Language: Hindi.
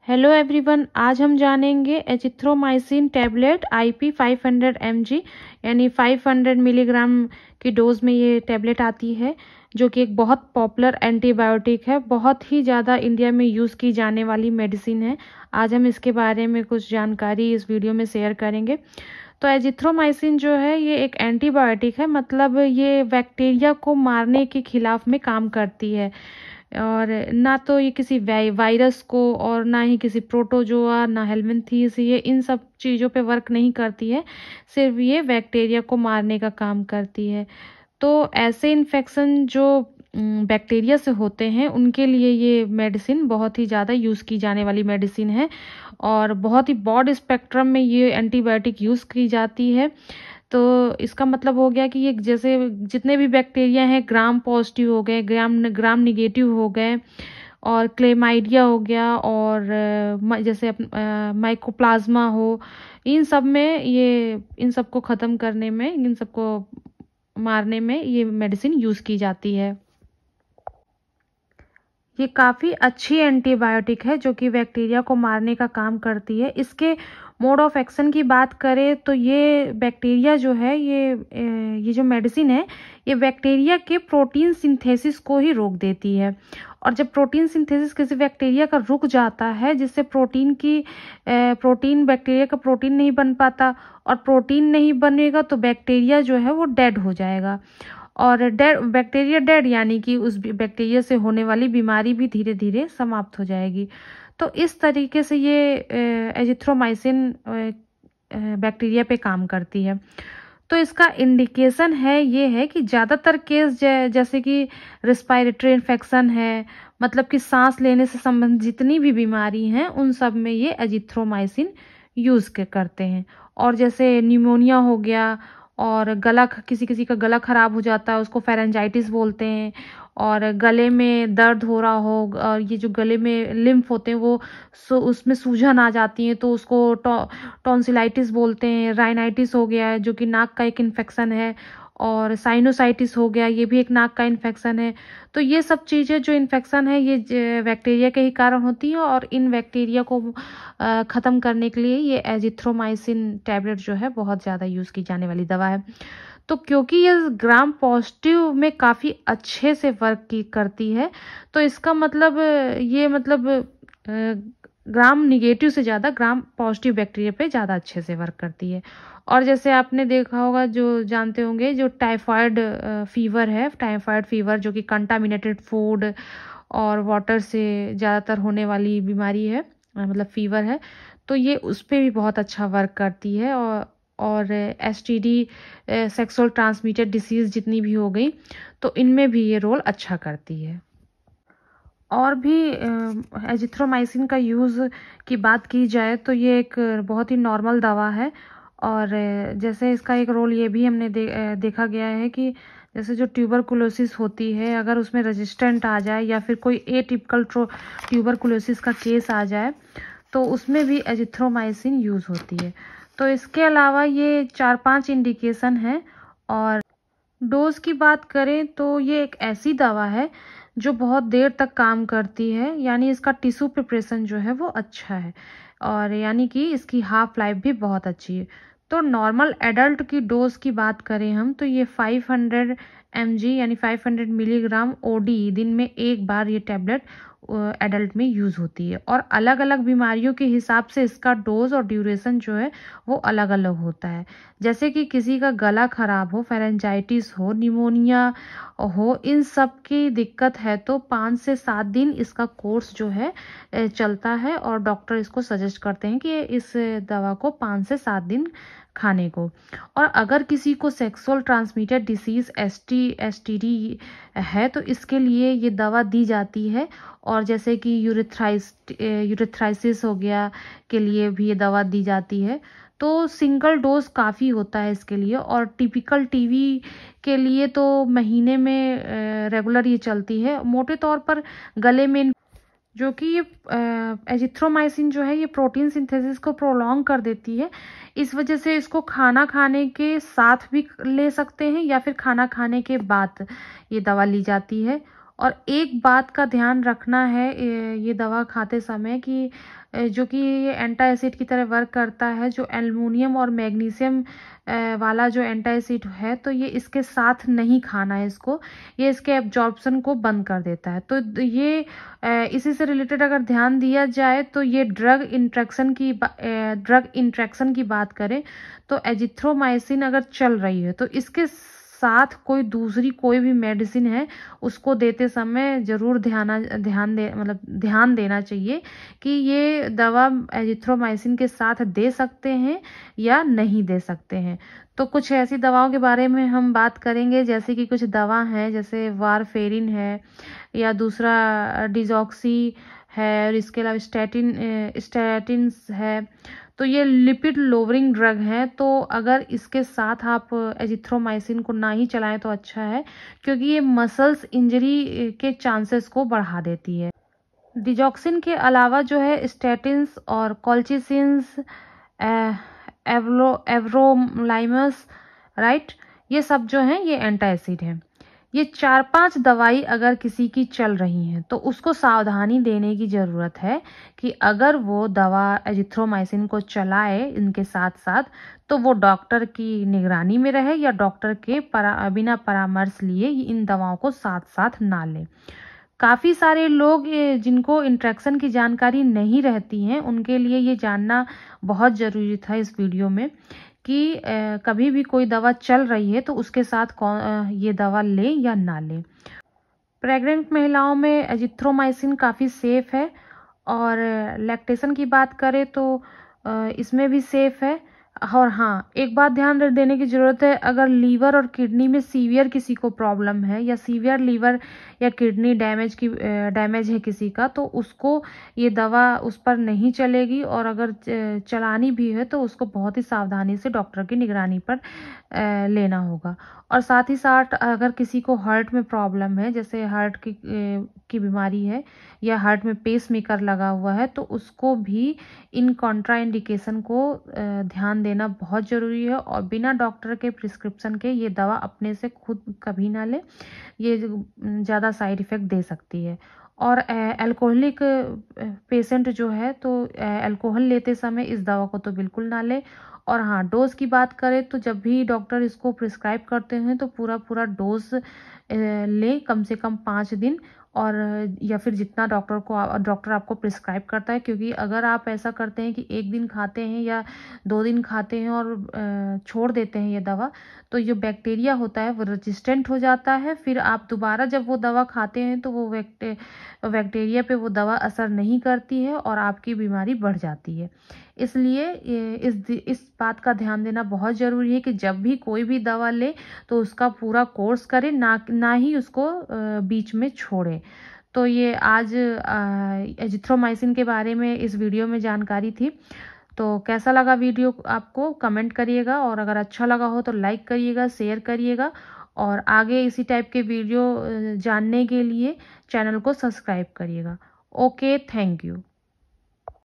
हेलो एवरीवन, आज हम जानेंगे एजिथ्रोमाइसिन टैबलेट आईपी 500 mg यानी 500 मिलीग्राम की डोज में ये टैबलेट आती है, जो कि एक बहुत पॉपुलर एंटीबायोटिक है। बहुत ही ज़्यादा इंडिया में यूज़ की जाने वाली मेडिसिन है। आज हम इसके बारे में कुछ जानकारी इस वीडियो में शेयर करेंगे। तो एजिथ्रोमाइसिन जो है ये एक एंटीबायोटिक है, मतलब ये बैक्टीरिया को मारने के खिलाफ में काम करती है। और ना तो ये किसी वायरस को और ना ही किसी प्रोटोजोआ ना हेलमिंथेस, ये इन सब चीज़ों पे वर्क नहीं करती है। सिर्फ ये बैक्टीरिया को मारने का काम करती है। तो ऐसे इन्फेक्शन जो बैक्टीरिया से होते हैं उनके लिए ये मेडिसिन बहुत ही ज़्यादा यूज़ की जाने वाली मेडिसिन है और बहुत ही ब्रॉड स्पेक्ट्रम में ये एंटीबायोटिक यूज़ की जाती है। तो इसका मतलब हो गया कि ये जैसे जितने भी बैक्टीरिया हैं, ग्राम पॉजिटिव हो गए, ग्राम निगेटिव हो गए, और क्लेमाइडिया हो गया, और जैसे माइकोप्लाज्मा हो, इन सब में ये इन सबको ख़त्म करने में, इन सबको मारने में ये मेडिसिन यूज़ की जाती है। ये काफ़ी अच्छी एंटीबायोटिक है जो कि बैक्टीरिया को मारने का काम करती है। इसके मोड ऑफ एक्शन की बात करें तो ये बैक्टीरिया जो है, ये जो मेडिसिन है, ये बैक्टीरिया के प्रोटीन सिंथेसिस को ही रोक देती है। और जब प्रोटीन सिंथेसिस किसी बैक्टीरिया का रुक जाता है, जिससे प्रोटीन बैक्टीरिया का प्रोटीन नहीं बन पाता, और प्रोटीन नहीं बनेगा तो बैक्टीरिया जो है वो डेड हो जाएगा। और बैक्टीरिया डेड यानी कि उस बैक्टीरिया से होने वाली बीमारी भी धीरे धीरे समाप्त हो जाएगी। तो इस तरीके से ये एजिथ्रोमाइसिन बैक्टीरिया पे काम करती है। तो इसका इंडिकेशन है ये है कि ज़्यादातर केस जैसे कि रिस्पायरेटरी इन्फेक्शन है, मतलब कि सांस लेने से संबंधित जितनी भी बीमारी हैं उन सब में ये एजिथ्रोमाइसिन यूज़ करते हैं। और जैसे न्यूमोनिया हो गया, और किसी किसी का गला खराब हो जाता है, उसको फेरेंजाइटिस बोलते हैं। और गले में दर्द हो रहा हो, और ये जो गले में लिम्फ होते हैं वो उसमें सूजन आ जाती है, तो उसको टॉन्सिलाइटिस बोलते हैं। राइनाइटिस हो गया जो कि नाक का एक इन्फेक्शन है, और साइनोसाइटिस हो गया, ये भी एक नाक का इन्फेक्शन है। तो ये सब चीज़ें जो इन्फेक्शन है ये बैक्टीरिया के ही कारण होती हैं, और इन बैक्टीरिया को ख़त्म करने के लिए ये एजिथ्रोमाइसिन टैबलेट जो है बहुत ज़्यादा यूज़ की जाने वाली दवा है। तो क्योंकि ये ग्राम पॉजिटिव में काफ़ी अच्छे से वर्क करती है, तो इसका मतलब ये मतलब ग्राम निगेटिव से ज़्यादा ग्राम पॉजिटिव बैक्टीरिया पे ज़्यादा अच्छे से वर्क करती है। और जैसे आपने देखा होगा, जो जानते होंगे, जो टाइफाइड फीवर है, टाइफाइड फीवर जो कि कंटामिनेटेड फूड और वाटर से ज़्यादातर होने वाली बीमारी है, मतलब फीवर है, तो ये उस पर भी बहुत अच्छा वर्क करती है। और एसटीडी, सेक्सुअल ट्रांसमिटेड डिसीज़ जितनी भी हो गई, तो इनमें भी ये रोल अच्छा करती है। और भी एजिथ्रोमाइसिन का यूज़ की बात की जाए तो ये एक बहुत ही नॉर्मल दवा है। और जैसे इसका एक रोल ये भी हमने देखा गया है कि जैसे जो ट्यूबरकुलोसिस होती है, अगर उसमें रेजिस्टेंट आ जाए या फिर कोई एटिपिकल ट्यूबरकुलोसिस का केस आ जाए, तो उसमें भी एजिथ्रोमाइसिन यूज़ होती है। तो इसके अलावा ये 4-5 इंडिकेशन है। और डोज की बात करें तो ये एक ऐसी दवा है जो बहुत देर तक काम करती है, यानी इसका टिश्यू प्रिपरेशन जो है वो अच्छा है, और यानी कि इसकी हाफ लाइफ भी बहुत अच्छी है। तो नॉर्मल एडल्ट की डोज की बात करें हम, तो ये 500 mg यानी 500 मिलीग्राम ओडी दिन में एक बार ये टैबलेट एडल्ट में यूज़ होती है। और अलग अलग बीमारियों के हिसाब से इसका डोज और ड्यूरेशन जो है वो अलग अलग होता है। जैसे कि किसी का गला खराब हो, फेरेंजाइटिस हो, निमोनिया हो, इन सब की दिक्कत है तो 5 से 7 दिन इसका कोर्स जो है चलता है, और डॉक्टर इसको सजेस्ट करते हैं कि इस दवा को 5 से 7 दिन खाने को। और अगर किसी को सेक्सुअल ट्रांसमिटेड डिसीज़ एसटीडी है तो इसके लिए ये दवा दी जाती है। और जैसे कि यूरेथ्राइसिस हो गया के लिए भी ये दवा दी जाती है। तो सिंगल डोज काफ़ी होता है इसके लिए। और टिपिकल टीवी के लिए तो महीने में रेगुलर ये चलती है। मोटे तौर पर गले में, जो कि ये एजिथ्रोमाइसिन जो है ये प्रोटीन सिंथेसिस को प्रोलॉन्ग कर देती है, इस वजह से इसको खाना खाने के साथ भी ले सकते हैं या फिर खाना खाने के बाद ये दवा ली जाती है। और एक बात का ध्यान रखना है ये दवा खाते समय कि जो कि ये एंटासिड की तरह वर्क करता है, जो एल्युमिनियम और मैग्नीशियम वाला जो एंटासिड है, तो ये इसके साथ नहीं खाना है इसको, ये इसके एब्जॉर्प्शन को बंद कर देता है। तो ये इसी से रिलेटेड अगर ध्यान दिया जाए तो ये ड्रग इंट्रैक्शन की बात करें तो एजिथ्रोमाइसिन अगर चल रही है तो इसके साथ कोई भी मेडिसिन है उसको देते समय जरूर ध्यान देना चाहिए कि ये दवा एजिथ्रोमाइसिन के साथ दे सकते हैं या नहीं दे सकते हैं। तो कुछ ऐसी दवाओं के बारे में हम बात करेंगे, जैसे कि कुछ दवा हैं जैसे वारफेरिन है या दूसरा डिजॉक्सी है, और इसके अलावा स्टैटिन्स है। तो ये लिपिड लोअरिंग ड्रग है, तो अगर इसके साथ आप एजिथ्रोमाइसिन को ना ही चलाएं तो अच्छा है, क्योंकि ये मसल्स इंजरी के चांसेस को बढ़ा देती है। डिजॉक्सिन के अलावा जो है स्टैटिन्स और कॉल्चिसिन्स, एवरोलाइमस, राइट, ये सब जो हैं ये एंटासिड हैं। ये 4-5 दवाई अगर किसी की चल रही हैं तो उसको सावधानी देने की ज़रूरत है कि अगर वो दवा एजिथ्रोमाइसिन को चलाए इनके साथ साथ तो वो डॉक्टर की निगरानी में रहे या डॉक्टर के बिना परामर्श लिए इन दवाओं को साथ साथ ना लें। काफ़ी सारे लोग जिनको इंट्रैक्शन की जानकारी नहीं रहती हैं उनके लिए ये जानना बहुत ज़रूरी था इस वीडियो में कि कभी भी कोई दवा चल रही है तो उसके साथ ये दवा लें या ना लें। प्रेग्नेंट महिलाओं में एजिथ्रोमाइसिन काफ़ी सेफ़ है, और लैक्टेशन की बात करें तो इसमें भी सेफ़ है। और हाँ, एक बात ध्यान देने की ज़रूरत है, अगर लीवर और किडनी में सीवियर किसी को प्रॉब्लम है या सीवियर लीवर या किडनी डैमेज है किसी का, तो उसको ये दवा उस पर नहीं चलेगी, और अगर चलानी भी है तो उसको बहुत ही सावधानी से डॉक्टर की निगरानी पर लेना होगा। और साथ ही साथ अगर किसी को हार्ट में प्रॉब्लम है, जैसे हार्ट की बीमारी है या हार्ट में पेसमेकर लगा हुआ है, तो उसको भी इन कॉन्ट्राइंडिकेशन को ध्यान देना बहुत ज़रूरी है, और बिना डॉक्टर के प्रिस्क्रिप्शन के ये दवा अपने से खुद कभी ना ले, ये ज़्यादा साइड इफ़ेक्ट दे सकती है। और अल्कोहलिक पेशेंट जो है तो अल्कोहल लेते समय इस दवा को तो बिल्कुल ना ले। और हाँ, डोज की बात करें तो जब भी डॉक्टर इसको प्रिस्क्राइब करते हैं तो पूरा डोज लें, कम से कम 5 दिन, और या फिर जितना डॉक्टर आपको प्रिस्क्राइब करता है, क्योंकि अगर आप ऐसा करते हैं कि 1 दिन खाते हैं या 2 दिन खाते हैं और छोड़ देते हैं ये दवा, तो जो बैक्टीरिया होता है वो रेजिस्टेंट हो जाता है। फिर आप दोबारा जब वो दवा खाते हैं तो वो बैक्टीरिया पे वो दवा असर नहीं करती है और आपकी बीमारी बढ़ जाती है। इसलिए इस बात का ध्यान देना बहुत ज़रूरी है कि जब भी कोई भी दवा ले तो उसका पूरा कोर्स करें, ना ही उसको बीच में छोड़ें। तो ये आज एजिथ्रोमाइसिन के बारे में इस वीडियो में जानकारी थी। तो कैसा लगा वीडियो आपको कमेंट करिएगा, और अगर अच्छा लगा हो तो लाइक करिएगा, शेयर करिएगा, और आगे इसी टाइप के वीडियो जानने के लिए चैनल को सब्सक्राइब करिएगा। Okay, thank you.